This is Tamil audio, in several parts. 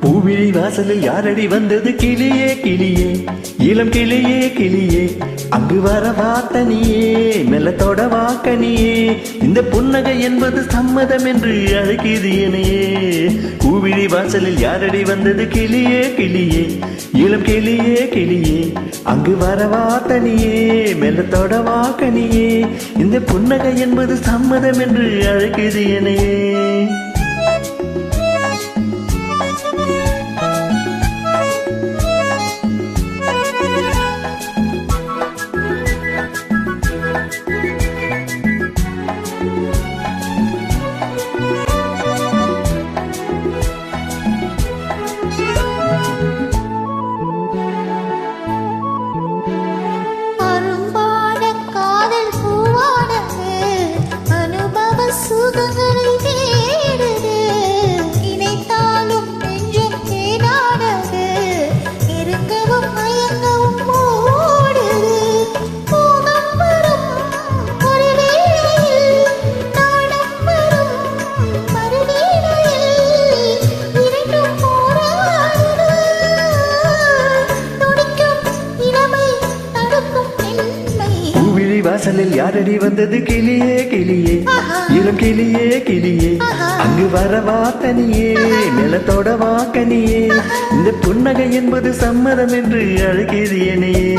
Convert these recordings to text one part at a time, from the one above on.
பூவிழி வாசலில் யாரடி வந்தது கிளியே கிளியே இளம் கிளியே கிளியே அங்கு வர வாத்தனியே மெல்லத்தோட வாக்கனியே இந்த புன்னகை என்பது சம்மதம் என்று அழைக்குது எனையே பூவிழி வாசலில் யாரடி வந்தது கிளியே கிளியே இளம் கிளியே கிளியே அங்கு வர வாத்தனியே மெல்லத்தோட வாக்கனியே இந்த புன்னகை என்பது சம்மதம் என்று அழைக்குது எனையே வாசலில் யாரடி வந்தது கிளியே கிளியே இளம் கிளியே கிளியே அங்கு வர வாத்தனியே நிலத்தோட வாக்கனியே இந்த புன்னகை என்பது சம்மதம் என்று அழைக்கிறது எனையே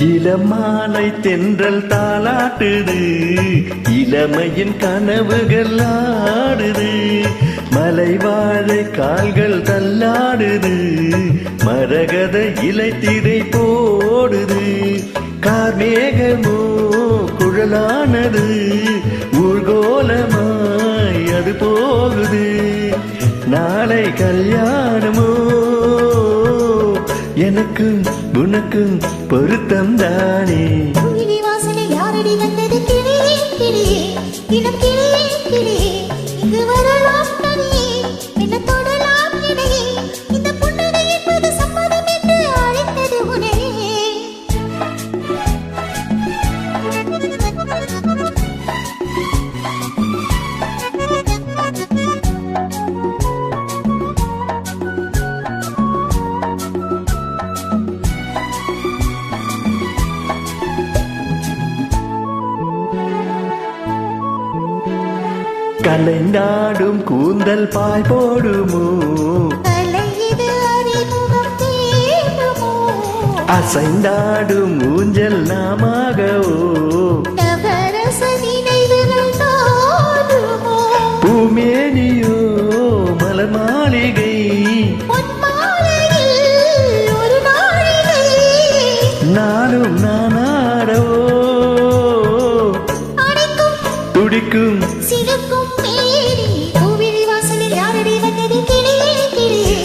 இளமாலை தென்றல் தாளாட்டுது இளமையின் கனவுகள் ஆடுது மலை வாழை கால்கள் தள்ளாடுது மரகத இலைத்திரை போடுது கார்மேகமோ குழலானது ஊர்கோலமாய் அது போகுது நாளை கல்யாணமோ எனக்கும் உனக்கும் பொருத்தம் தானே வாசலில் யாரடி வந்தது கிளியே கிளியே இளம் கிளியே கிளியே இங்கு வரலாம் தனியே என்ன தொடலாம் இடையே இந்த புன்னகை என்பது சம்மதம் என்று அழைத்தது உனையே கலைந்தாடும் கூந்தல் பாய் போடுமோ அசைந்தாடும் ஊஞ்சல் நாமாகவோ பூமேனியோ மலர் மாளிகை நானும் நானாடவோ துடிக்கும் வாசலில் யாரடி வந்தது கிளியே கிளியே